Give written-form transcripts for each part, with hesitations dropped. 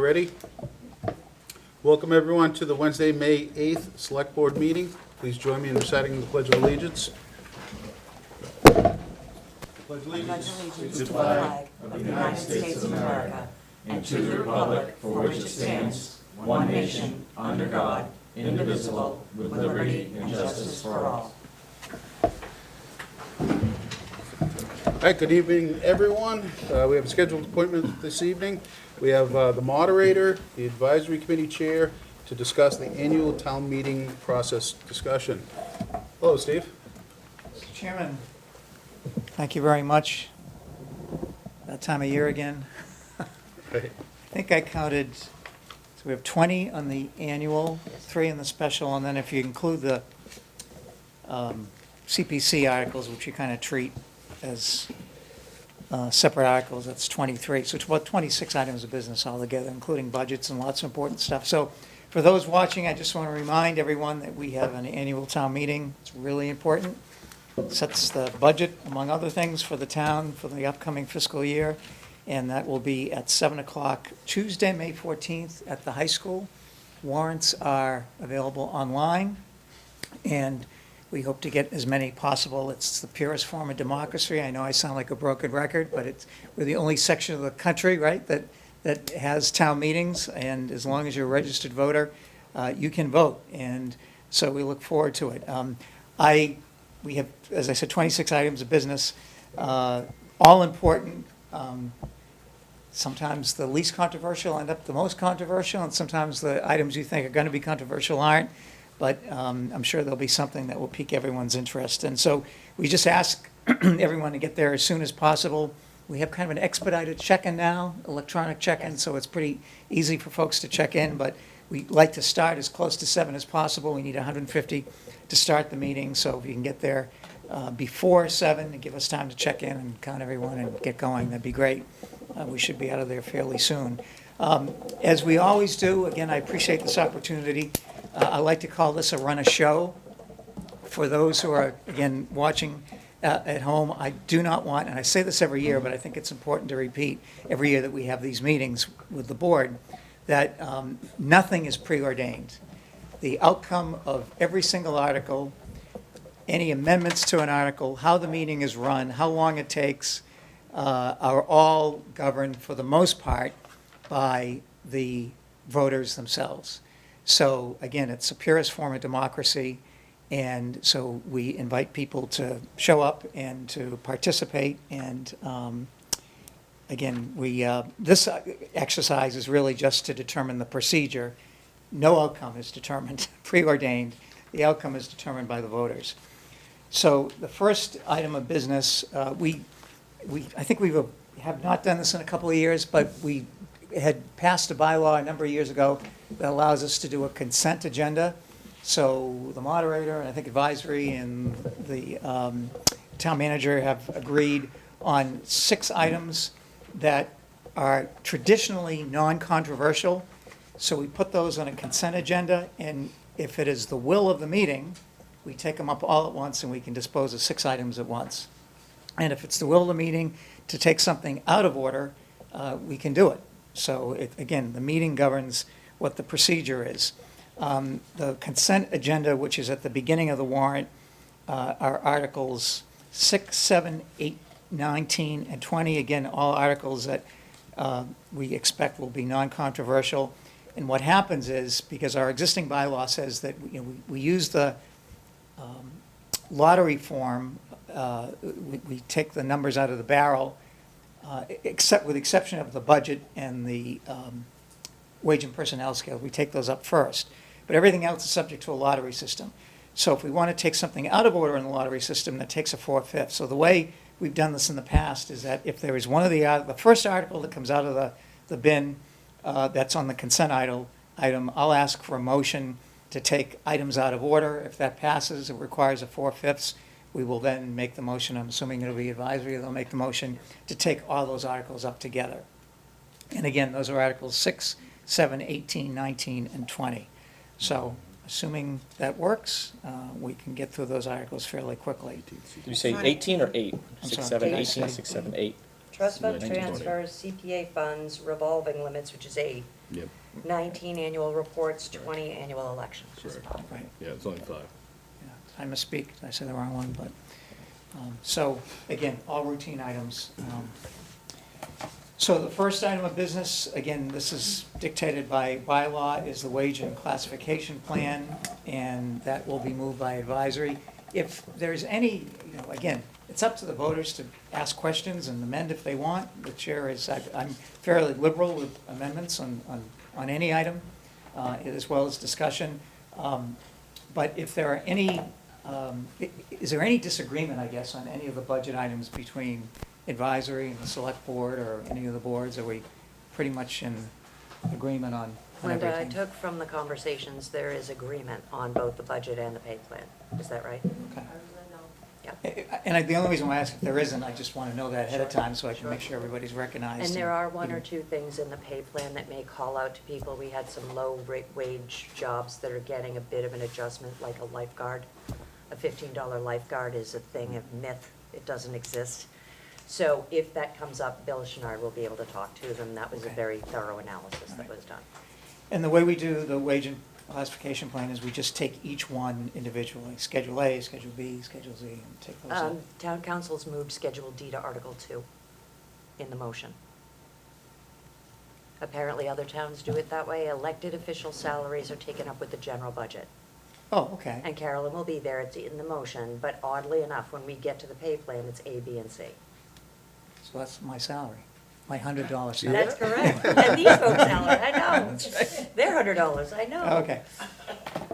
ready? Welcome everyone to the Wednesday, May 8th Select Board meeting. Please join me in reciting the Pledge of Allegiance. Pledge allegiance to the flag of the United States of America and to the republic for which it stands, one nation, under God, indivisible, with liberty and justice for all. All right, good evening, everyone. We have a scheduled appointment this evening. We have the moderator, the advisory committee chair, to discuss the annual town meeting process discussion. Hello, Steve. Mr. Chairman, thank you very much. That time of year again. Hey. I think I counted, so we have 20 on the annual, 3 on the special, and then if you include the CPC articles, which you kind of treat as separate articles, that's 23. So it's about 26 items of business altogether, including budgets and lots of important stuff. So for those watching, I just want to remind everyone that we have an annual town meeting. It's really important. It sets the budget, among other things, for the town for the upcoming fiscal year. And that will be at 7 o'clock Tuesday, May 14th at the high school. Warrants are available online. And we hope to get as many possible. It's the purest form of democracy. I know I sound like a broken record, but we're the only section of the country, right, that has town meetings. And as long as you're a registered voter, you can vote. And so we look forward to it. We have, as I said, 26 items of business, all important. Sometimes the least controversial end up the most controversial, and sometimes the items you think are going to be controversial aren't. But I'm sure there'll be something that will pique everyone's interest. And so we just ask everyone to get there as soon as possible. We have kind of an expedited check-in now, electronic check-in, so it's pretty easy for folks to check in. But we like to start as close to 7 as possible. We need 150 to start the meeting, so if you can get there before 7 and give us time to check in and count everyone and get going, that'd be great. We should be out of there fairly soon. As we always do, again, I appreciate this opportunity. I like to call this a run a show. For those who are, again, watching at home, I do not want, and I say this every year, but I think it's important to repeat every year that we have these meetings with the board, that nothing is preordained. The outcome of every single article, any amendments to an article, how the meeting is run, how long it takes, are all governed for the most part by the voters themselves. So again, it's the purest form of democracy, and so we invite people to show up and to participate. And again, this exercise is really just to determine the procedure. No outcome is determined, preordained. The outcome is determined by the voters. So the first item of business, I think we have not done this in a couple of years, but we had passed a bylaw a number of years ago that allows us to do a consent agenda. So the moderator, and I think advisory, and the town manager have agreed on 6 items that are traditionally non-controversial. So we put those on a consent agenda, and if it is the will of the meeting, we take them up all at once and we can dispose of 6 items at once. And if it's the will of the meeting to take something out of order, we can do it. So again, the meeting governs what the procedure is. The consent agenda, which is at the beginning of the warrant, are Articles 6, 7, 8, 19, and 20. Again, all articles that we expect will be non-controversial. And what happens is, because our existing bylaw says that we use the lottery form, we take the numbers out of the barrel, except with the exception of the budget and the wage and personnel scale. We take those up first. But everything else is subject to a lottery system. So if we want to take something out of order in the lottery system, that takes a 4/5. So the way we've done this in the past is that if there is one of the first article that comes out of the bin that's on the consent item, I'll ask for a motion to take items out of order. If that passes, it requires a 4/5. We will then make the motion. I'm assuming it'll be advisory. They'll make the motion to take all those articles up together. And again, those are Articles 6, 7, 18, 19, and 20. So assuming that works, we can get through those articles fairly quickly. Did you say 18 or 8? I'm 6, sorry, 7, did I 18, say 6, 7, 8. Trust fund 1920. transfers, CPA funds, revolving limits, which is 8, Yep, 19 annual reports, 20 annual elections. correct. Right. Yeah, it's only 5. Yeah, I misspeak, I said the wrong one, but, so, again, all routine items. So the first item of business, again, this is dictated by bylaw, is the wage and classification plan, and that will be moved by advisory. If there's any, again, it's up to the voters to ask questions and amend if they want. The chair is, I'm fairly liberal with amendments on any item, as well as discussion. But if there are any, is there any disagreement, I guess, on any of the budget items between advisory and the select board or any of the boards? Are we pretty much in agreement on Linda, I everything? took from the conversations, there is agreement on both the budget and the pay plan. Is that right? Okay. Yeah. And the only reason why I ask if there isn't, I just want to know that ahead of time so I can make sure everybody's recognized. And there are one or two things in the pay plan that may call out to people. We had some low wage jobs that are getting a bit of an adjustment, like a lifeguard. A $15 lifeguard is a thing of myth. It doesn't exist. So if that comes up, Bill Chenard will be able to talk to them. That was a Okay. very thorough analysis that Right. was done. And the way we do the wage and classification plan is we just take each one individually, Schedule A, Schedule B, Schedule Z, and take those up. Town council's moved Schedule D to Article 2 in the motion. Apparently, other towns do it that way. Elected official salaries are taken up with the general budget. Oh, okay. And Carolyn will be there, it's in the motion, but oddly enough, when we get to the pay plan, it's A, B, and C. So that's my salary, my $100 salary. That's correct. And these folks' salary, I know. They're $100, I know. Okay.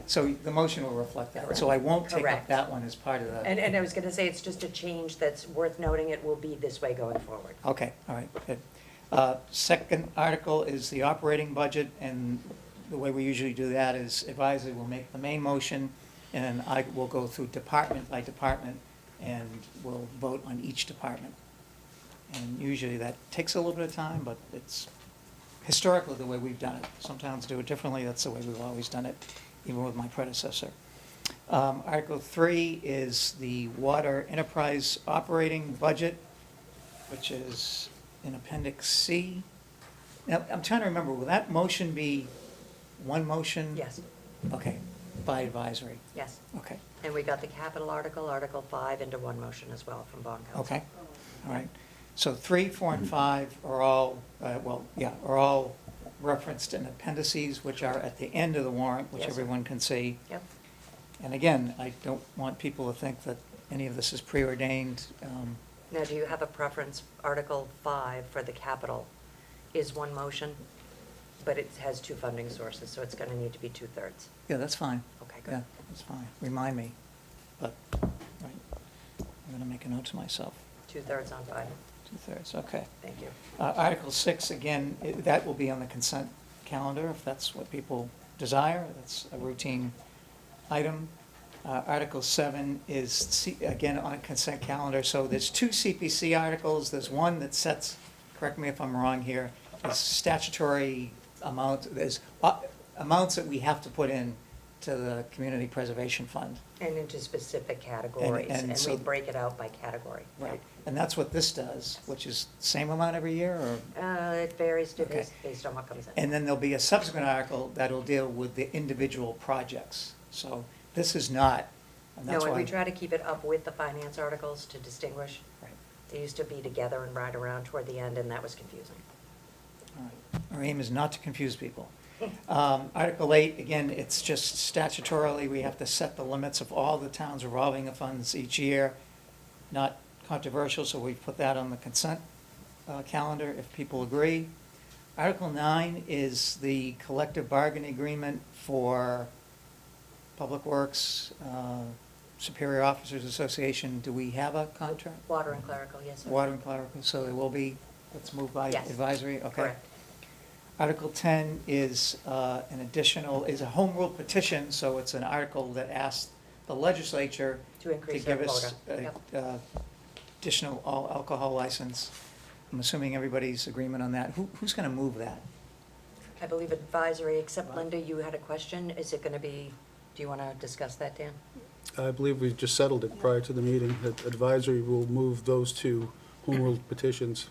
So the motion will reflect that. So I won't take up Correct. that one as part of the. And I was gonna say, it's just a change that's worth noting, it will be this way going forward. Okay, all right, good. Second article is the operating budget, and the way we usually do that is advisory will make the main motion, and I will go through department by department, and we'll vote on each department. And usually that takes a little bit of time, but it's historically the way we've done it. Some towns do it differently, that's the way we've always done it, even with my predecessor. Article 3 is the water enterprise operating budget, which is in Appendix C. Now, I'm trying to remember, will that motion be one motion? Yes, Okay, by advisory, yes. okay, And we got the capital article, Article 5, into one motion as well from bond council. okay, all right. So 3, 4, and 5 are all, are all referenced in appendices, which are at the end of the warrant, which Yes, sir. everyone can see. Yep. And again, I don't want people to think that any of this is preordained. Now, do you have a preference? Article 5 for the capital is one motion, but it has two funding sources, so it's going to need to be 2/3. Yeah, that's fine. Okay, Yeah, good. that's fine. Remind me. But, right, I'm going to make a note to myself. 2/3 on 5. 2/3, okay. Thank you. Article 6, again, that will be on the consent calendar, if that's what people desire. That's a routine item. Article 7 is, again, on a consent calendar. So there's two CPC articles. There's one that sets, correct me if I'm wrong here, is statutory amount, there's amounts that we have to put in to the Community Preservation Fund. And into specific categories, and and so- we break it out by category. Right. And that's what this does, which is same amount every year, or? It varies Okay. based on what comes in. And then there'll be a subsequent article that'll deal with the individual projects. So this is not, and No, that's and why. we try to keep it up with the finance articles to distinguish. Right. They used to be together and right around toward the end, and that was confusing. All right. Our aim is not to confuse people. Article 8, again, it's just statutorily, we have to set the limits of all the town's revolving funds each year. Not controversial, so we put that on the consent calendar if people agree. Article 9 is the collective bargaining agreement for Public Works, Superior Officers Association. Do we have a contract? Water and clerical, yes, sir. Water and clerical, so there will be, let's move by Yes. advisory, okay? Correct. Article 10 is an additional, is a home rule petition, so it's an article that asks the legislature To to increase their give us quota. Yep. additional all alcohol license. I'm assuming everybody's agreement on that. Who's going to move that? I believe advisory, except Linda, you had a question. Is it going to be, do you want to discuss that, Dan? I believe we just settled it prior to the meeting, that advisory will move those two home rule petitions.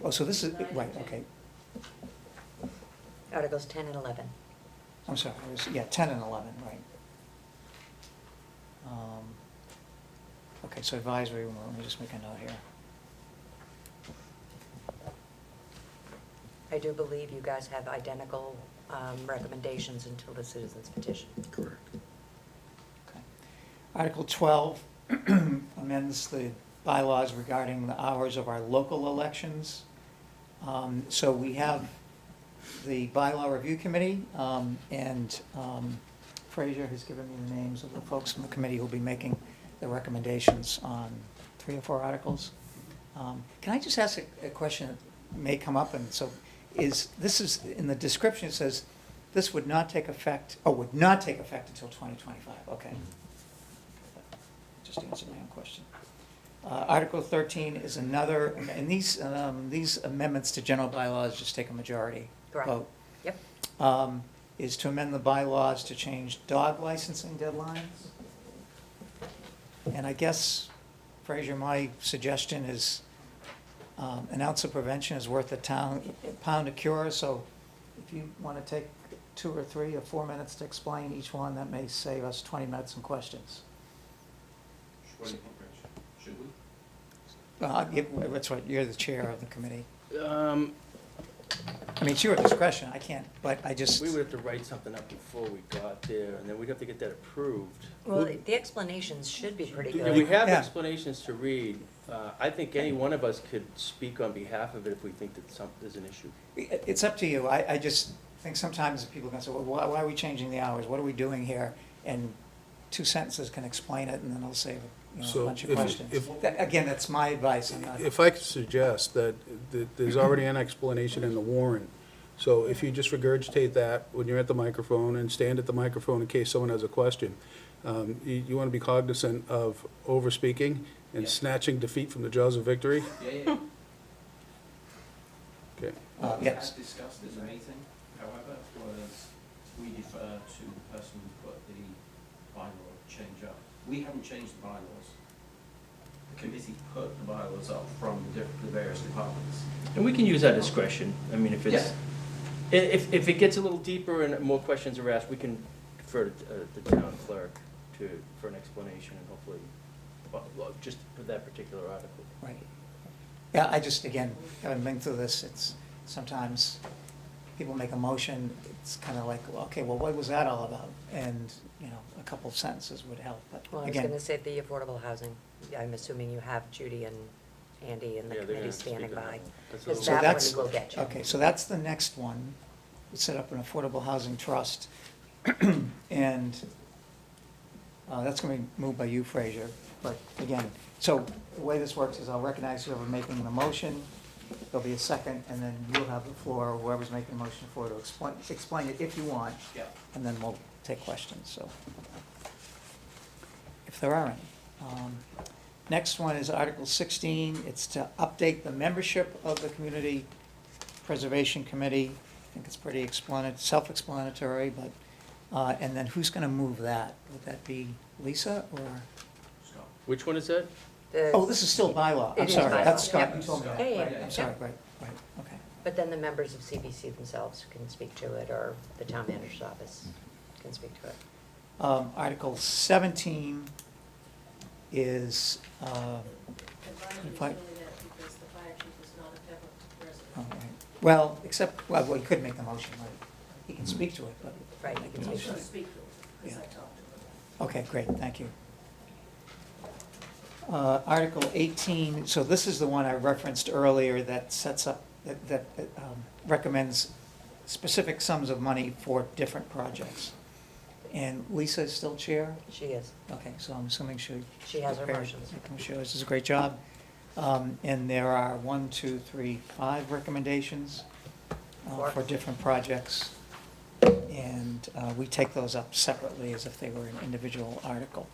Oh, so this is, right, okay. Articles 10 and 11. I'm sorry, it was, yeah, 10 and 11, right. Okay, so advisory, let me just make a note here. I do believe you guys have identical recommendations until the citizens petition. Correct. Okay. Article 12 amends the bylaws regarding the hours of our local elections. So we have the bylaw review committee, and Fraser has given me the names of the folks from the committee who'll be making the recommendations on 3 or 4 articles. Can I just ask a question that may come up? And so this is, in the description, it says, this would not take effect, would not take effect until 2025, okay. Just answered my own question. Article 13 is another, and these amendments to general bylaws just take a majority Correct. vote. Yep. Is to amend the bylaws to change dog licensing deadlines. And I guess, Fraser, my suggestion is an ounce of prevention is worth a pound of cure. So if you want to take 2 or 3 or 4 minutes to explain each one, that may save us 20 minutes and questions. What do you think, Rich? Should we? That's right, you're the chair of the committee. I mean, it's your discretion, I can't, but I just. We would have to write something up before we got there, and then we'd have to get that approved. Well, the explanations should be pretty Yeah, we good. have Yeah. explanations to read. I think any one of us could speak on behalf of it if we think that there's an issue. It's up to you. I just think sometimes people are going to say, well, why are we changing the hours? What are we doing here? And 2 sentences can explain it, and then I'll save a So bunch of if- questions. if- Again, that's my advice. I'm not. If I could suggest that there's already an explanation in the warrant, so if you just regurgitate that when you're at the microphone and stand at the microphone in case someone has a question, you want to be cognizant of over-speaking and Yeah. snatching defeat from the jaws of victory. Yeah. Okay. Yes. What we had discussed in the meeting, however, was we defer to the person who put the bylaw change up. We haven't changed the bylaws. The committee put the bylaws up from the various departments. And we can use our discretion. I mean, if it's, if it gets a little deeper and more questions are asked, we can defer to the town clerk for an explanation and hopefully, well, just for that particular article. Right. Yeah, I just, again, having been through this, it's sometimes people make a motion, it's kind of like, well, okay, well, what was that all about? And, a couple of sentences would help, but Well, I was again. going to say the affordable housing. I'm assuming you have Judy and Andy and the Yeah, they're committee gonna standing speak on by. that. That's a Because little- that one will get you. Okay, so that's the next one. We set up an affordable housing trust. And that's going to be moved by you, Fraser. But again, so the way this works is I'll recognize whoever making the motion, there'll be a second, and then you'll have the floor, or whoever's making the motion for to explain it if you want. Yeah. And then we'll take questions, so. If there are any. Next one is Article 16. It's to update the membership of the Community Preservation Committee. I think it's pretty self-explanatory, but, and then who's going to move that? Would that be Lisa or? Scott? Which one is that? Oh, this is still bylaw. I'm It is sorry, bylaw, that's Scott, yep. you told me that. Yeah, yeah, Right, yeah. I'm sorry, right, okay. But then the members of CBC themselves can speak to it, or the town manager's office can speak to it. Article 17 is, Advisory is if I- really that because the fire chief is not a Pembroke resident. oh, right. Well, except, well, he could make the motion, right? He can speak to it, but. Right, he make can the speak He to motion. should speak to it, because I Yeah. talked to him. Okay, great, thank you. Article 18, so this is the one I referenced earlier that sets up, that recommends specific sums of money for different projects. And Lisa is still chair? She is. Okay, so I'm assuming she. She has her prepared- motions. I'm sure this is a great job. And there are 1, 2, 3, 5 recommendations Four. for different projects. And we take those up separately as if they were an individual article.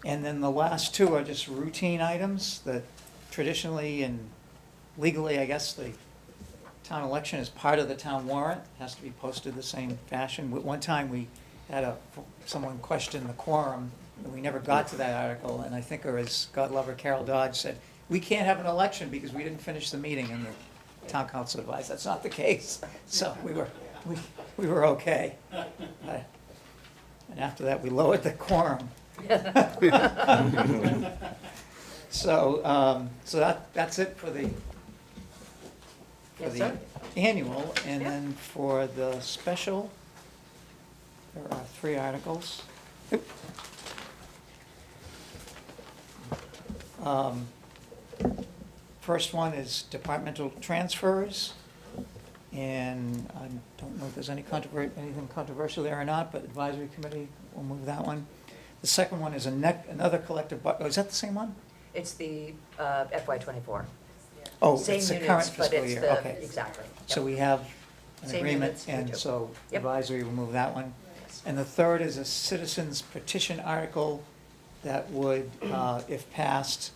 And then the last 2 are just routine items that traditionally and legally, I guess, the town election is part of the town warrant, has to be posted the same fashion. One time, we had someone question the quorum, and we never got to that article, and I think, or as God love her, Carol Dodge said, we can't have an election because we didn't finish the meeting, and the town council advised that's not the case. So we were okay. And after that, we lowered the quorum. So that's it for the Yes, sir. annual, and Yeah. then for the special, there are 3 articles. Oop. First one is departmental transfers, and I don't know if there's anything controversial there or not, but advisory committee will move that one. The second one is another collective, oh, is that the same one? It's the FY '24. Oh, Same it's the units, current but fiscal it's year, the- okay. Exactly. So Yep. we have an Same agreement, units, we and do. so Yep. advisory will move that one. And the third is a citizens petition article that would, if passed,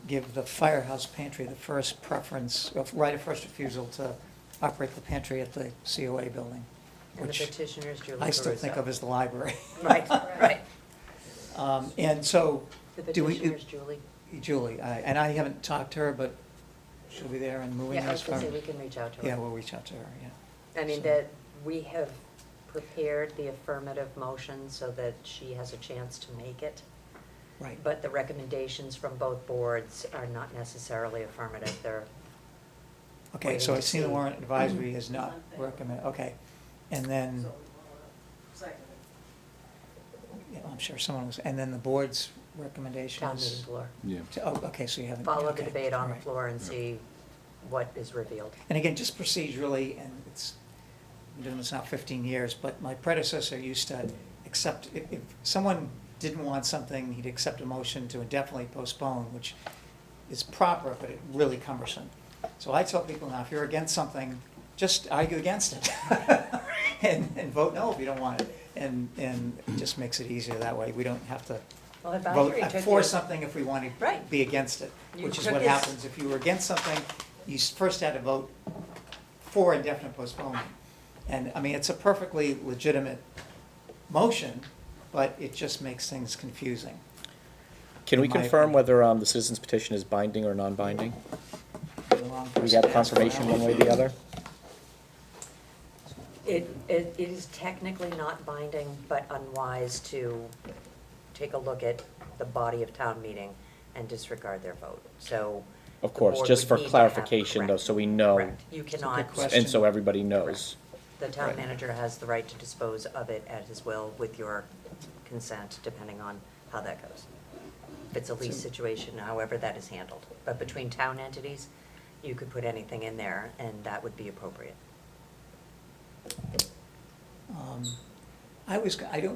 give the firehouse pantry the first preference, right of first refusal to operate the pantry at the COA building, And the which petitioners, Julie I still Caruso. think of as the library. Right, right. And so, The do we, petitioners, Julie. Julie, and I haven't talked to her, but she'll be there and moving Yeah, I this was gonna say, from. we can reach out to her. Yeah, we'll reach out to her, yeah. I mean, So- that we have prepared the affirmative motion so that she has a chance to make it. Right. But the recommendations from both boards are not necessarily affirmative, they're, Okay, waiting so I to see the see. warrant advisory is not recommend, okay. And then, So, second. yeah, I'm sure someone was, and then the board's recommendation town meeting is. floor. Yeah. Oh, okay, so you haven't. Follow the okay, debate on the all right. floor and see what is revealed. And again, just procedurally, and it's, I've been doing this now 15 years, but my predecessor used to accept, if someone didn't want something, he'd accept a motion to indefinitely postpone, which is proper, but it really cumbersome. So I tell people now, if you're against something, just argue against it. And vote no if you don't want it. And it just makes it easier that way. We don't have to Well, vote advisory took for you- something if we want to Right. be against it, You which is took what his- happens. If you were against something, you first had to vote for indefinite postponement. And, I mean, it's a perfectly legitimate motion, but it just makes things confusing. Can we In my confirm opinion. whether the citizens petition is binding or non-binding? The wrong Do we person have to ask for confirmation that one way or the other? It is technically not binding, but unwise to take a look at the body of town meeting and disregard their vote, so. Of the course, board just would for need to have- clarification though, correct, so we know, correct. You cannot, question. and so everybody knows. the town Right. manager has the right to dispose of it at his will with your consent, depending on how that goes. If it's a lease So- situation, however that is handled. But between town entities, you could put anything in there, and that would be appropriate.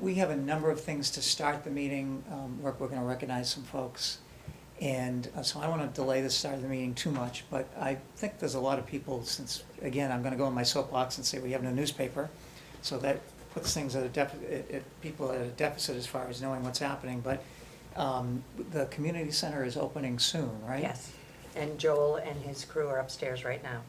We have a number of things to start the meeting. We're gonna recognize some folks. And so I don't wanna delay the start of the meeting too much, but I think there's a lot of people, since, again, I'm gonna go on my soapbox and say we have no newspaper. So that puts things at a people at a deficit as far as knowing what's happening. But the community center is opening soon, right? Yes, and Joel and his crew are upstairs right now.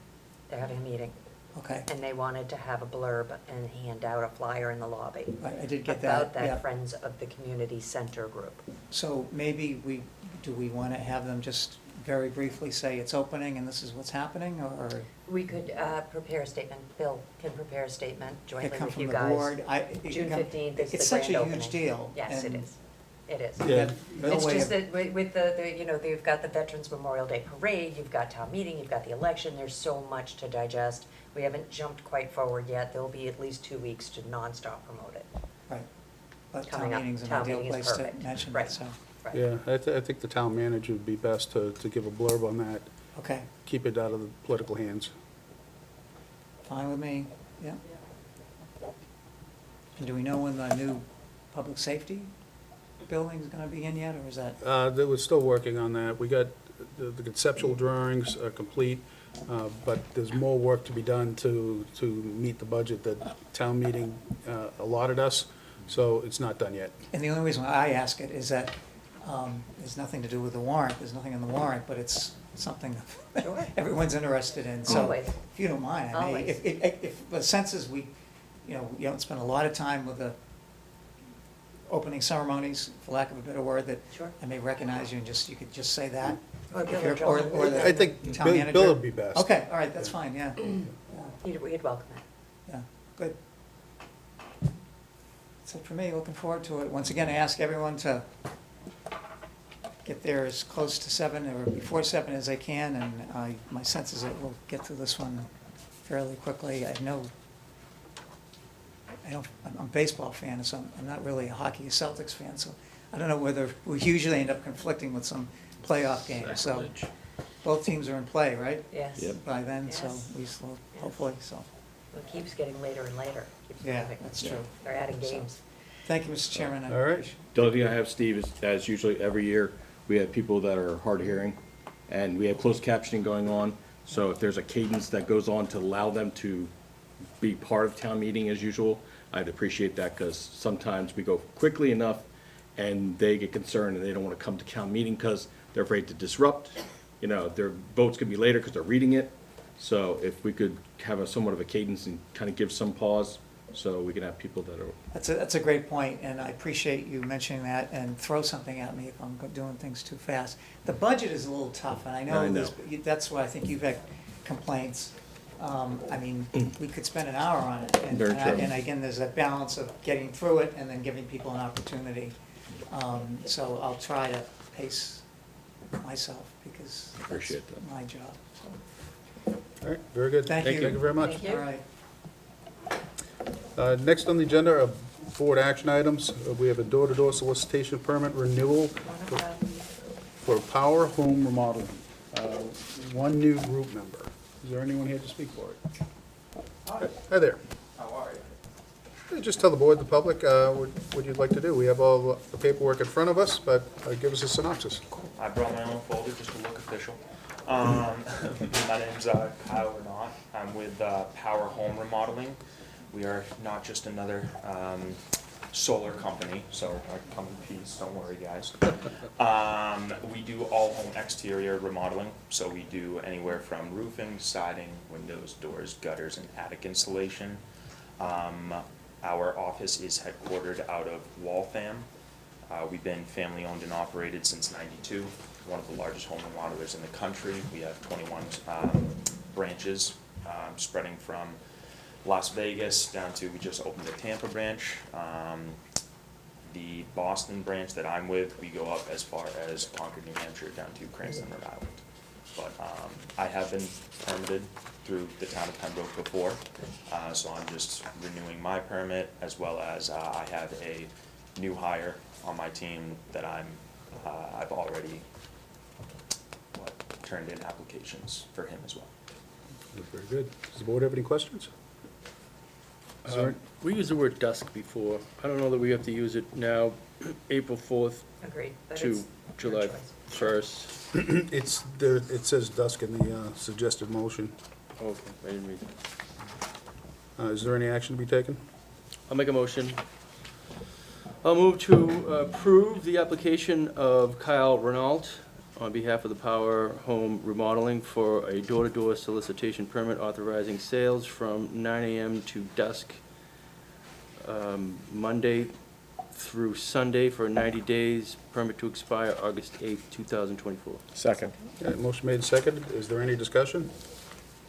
They're having a meeting, Okay, and they wanted to have a blurb and hand out a flyer in the lobby. I did get that, About yeah. that Friends of the Community Center group. So maybe do we wanna have them just very briefly say it's opening and this is what's happening, or? We could prepare a statement, Bill can prepare a statement It jointly come with from you the guys. board. June 15th is the It's such grand a opening. huge deal. Yes, it and is. It is. we had no It's way just of- that with the, you know, you've got the Veterans Memorial Day Parade, you've got town meeting, you've got the election, there's so much to digest. We haven't jumped quite forward yet, there'll be at least 2 weeks to nonstop promote it. Right, but town Coming up. meeting's an Town ideal meeting is place to perfect. mention Right. it, so, Right. Yeah, I think the town manager would be best to give a blurb on that, okay, keep it out of the political hands. fine with me, yeah. And do we know when the new public safety building's gonna be in yet, or is that? They were still working on that. We got, the conceptual drawings are complete, but there's more work to be done to meet the budget that town meeting allotted us, so it's not done yet. And the only reason why I ask it is that, there's nothing to do with the warrant, there's nothing in the warrant, but it's something that Sure. everyone's interested in, so. Always. If you don't mind, I mean, Always. if the sense is we, you know, you don't spend a lot of time with the opening ceremonies, for lack of a better word, that Sure. I may recognize you and just, you could just say that, Or Bill If or you're- John. or the I think town Bill manager? would be best. Okay, all right, that's fine, yeah. We'd welcome it. Yeah, good. That's it for me, looking forward to it. Once again, I ask everyone to get there as close to 7 or before 7 as they can, and my sense is that we'll get through this one fairly quickly. I'm a baseball fan, so I'm not really a hockey or Celtics fan, so I don't know whether we usually end up conflicting with some playoff games, so both teams are in play, right? Yes. Yep. By then, so Yes. we will, hopefully, so, It keeps getting later and later. Keeps yeah, moving. that's true. They're adding games. Thank you, Mr. Chairman. I All right. appreciate- The only thing I have, Steve, is as usually every year, we have people that are hard of hearing, and we have closed captioning going on. So if there's a cadence that goes on to allow them to be part of town meeting as usual, I'd appreciate that, because sometimes we go quickly enough and they get concerned and they don't want to come to town meeting because they're afraid to disrupt. You know, their votes could be later because they're reading it. So if we could have a somewhat of a cadence and kind of give some pause, so we can have people that are, That's a great point, and I appreciate you mentioning that, and throw something at me if I'm doing things too fast. The budget is a little tough, and I I know know. that's why I think you've had complaints. I mean, we could spend an hour on it, and Very true. and again, there's that balance of getting through it and then giving people an opportunity. So I'll try to pace myself, because that's Appreciate that. my job, so. All right, very good. Thank you. Thank you very much. Thank you. All right. Next on the agenda are board action items. We have a door-to-door solicitation permit renewal for Power Home Remodeling. One new group member. Is there anyone here to speak for it? Hi there. How are you? Just tell the board, the public, what you'd like to do. We have all the paperwork in front of us, but give us a synopsis. I brought my own folder just to look official. My name's Kyle Renaud. I'm with Power Home Remodeling. We are not just another solar company, so I come in peace, don't worry guys. We do all home exterior remodeling, so we do anywhere from roofing, siding, windows, doors, gutters, and attic insulation. Our office is headquartered out of Waltham. We've been family owned and operated since '92, one of the largest home remodelers in the country. We have 21 branches spreading from Las Vegas down to, we just opened the Tampa branch. The Boston branch that I'm with, we go up as far as Concord, New Hampshire, down to Cranston, Rhode Island. But I have been permitted through the town of Pembroke before, so I'm just renewing my permit, as well as I have a new hire on my team that I've already turned in applications for him as well. Very good. Does the board have any questions? Is there- We used the word dusk before. I don't know that we have to use it now, April 4th Agreed. But to it's your July choice. 1st. It's there. It says dusk in the suggested motion. Okay, I didn't read that. Is there any action to be taken? I'll make a motion. I'll move to approve the application of Kyle Renault on behalf of the Power Home Remodeling for a door-to-door solicitation permit authorizing sales from 9 AM to dusk, Monday through Sunday for 90 days, permit to expire August 8th, 2024. Second. Okay, motion made and seconded. Is there any discussion?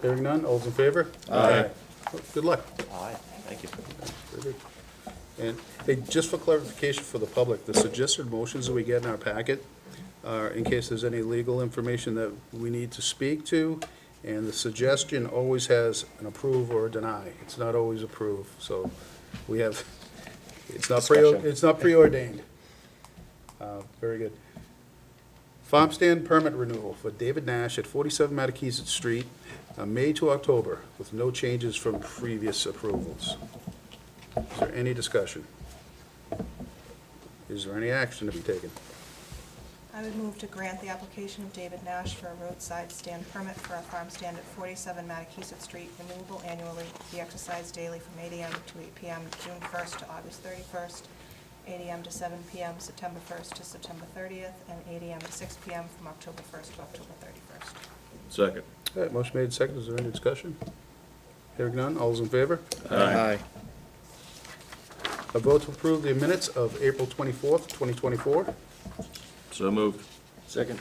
Hearing none. All's in favor? Aye. Good luck. Aye, thank you. Very good. And, hey, just for clarification for the public, the suggested motions that we get in our packet are in case there's any legal information that we need to speak to, and the suggestion always has an approve or a deny. It's not always approve, so we have, it's not preordained. Very good. Farm stand permit renewal for David Nash at 47 Massachusetts Street, May to October, with no changes from previous approvals. Is there any discussion? Is there any action to be taken? I would move to grant the application of David Nash for a roadside stand permit for a farm stand at 47 Massachusetts Street, renewable annually, to be exercised daily from 8 AM to 8 PM, June 1st to August 31st, 8 AM to 7 PM, September 1st to September 30th, and 8 AM to 6 PM from October 1st to October 31st. Second. All right, motion made, second. Is there any discussion? Hearing none. All's in favor? Aye. A vote to approve the minutes of April 24th, 2024. So moved. Second.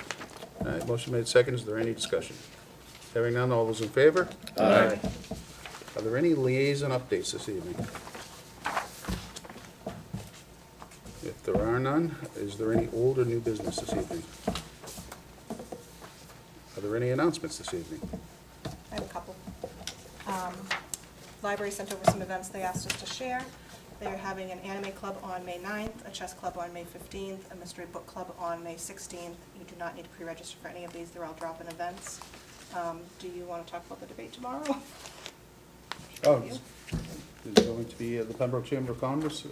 All right, motion made second. Is there any discussion? Hearing none, all those in favor? Aye. Are there any liaison updates this evening? If there are none, is there any old or new business this evening? Are there any announcements this evening? I have a couple. Library sent over some events they asked us to share. They're having an anime club on May 9th, a chess club on May 15th, a mystery book club on May 16th. You do not need to pre-register for any of these, they're all drop-in events. Do you want to talk about the debate tomorrow? Oh, there's going to be, the Pembroke Chamber of Commerce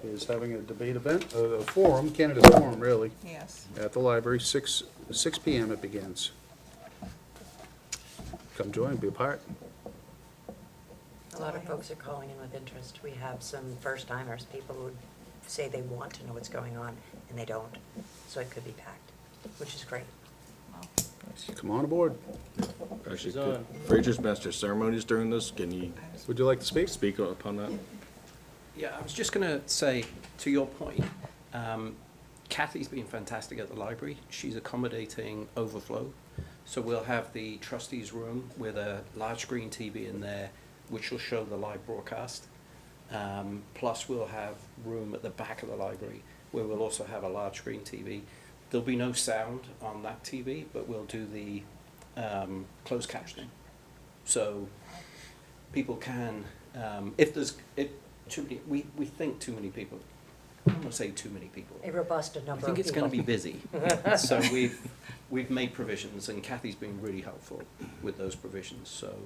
is having a debate event, a forum, Canada's forum, really, Yes. at the library, 6 PM it begins. Come join, be a part. A lot of folks are calling in with interest. We have some first-timers, people who say they want to know what's going on, and they don't. So it could be packed, which is great. Come on aboard. Actually, She's on. Fraser's master ceremonies during this, can you Would you like to speak? speak upon that? Yeah, I was just going to say, to your point, Kathy's been fantastic at the library. She's accommodating overflow. So we'll have the trustees' room with a large screen TV in there, which will show the live broadcast. Plus we'll have room at the back of the library where we'll also have a large screen TV. There'll be no sound on that TV, but we'll do the closed captioning. So people can, if too many, we think too many people, I don't want to say too many people. A robust number I of people. think it's going to be busy. So we've made provisions, and Kathy's been really helpful with those provisions. So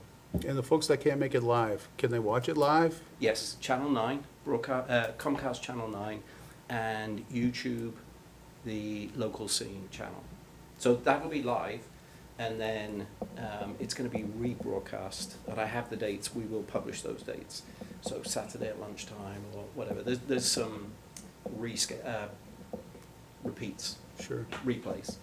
And the folks that can't make it live, can they watch it live? yes, Channel 9, Comcast Channel 9, and YouTube, the local scene channel. So that will be live, and then it's going to be rebroadcast. And I have the dates. We will publish those dates. So Saturday at lunchtime or whatever. There's some repeats, Sure. replays.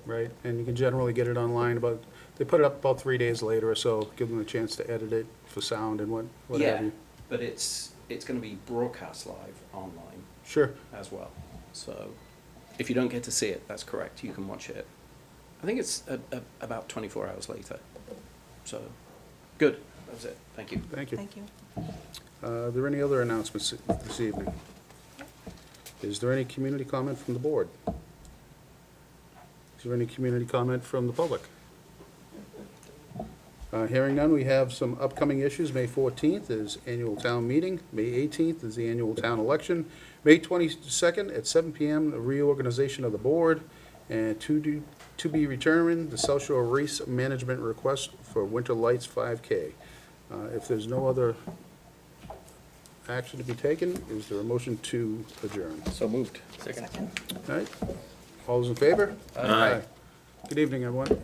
Right, and you can generally get it online about, they put it up about 3 days later or so, give them a chance to edit it for sound and what have Yeah, you. but it's going to be broadcast live online Sure, as well. So if you don't get to see it, that's correct. You can watch it. I think it's about 24 hours later. So good. That was it. Thank you. thank you. Thank you. Are there any other announcements this evening? Is there any community comment from the board? Is there any community comment from the public? Hearing none, we have some upcoming issues. May 14th is annual town meeting. May 18th is the annual town election. May 22nd at 7 PM, the reorganization of the board. And to be determined, the South Shore Race Management request for Winter Lights 5K. If there's no other action to be taken, is there a motion to adjourn? So moved. Second. All right, all those in favor? Aye. Good evening, everyone.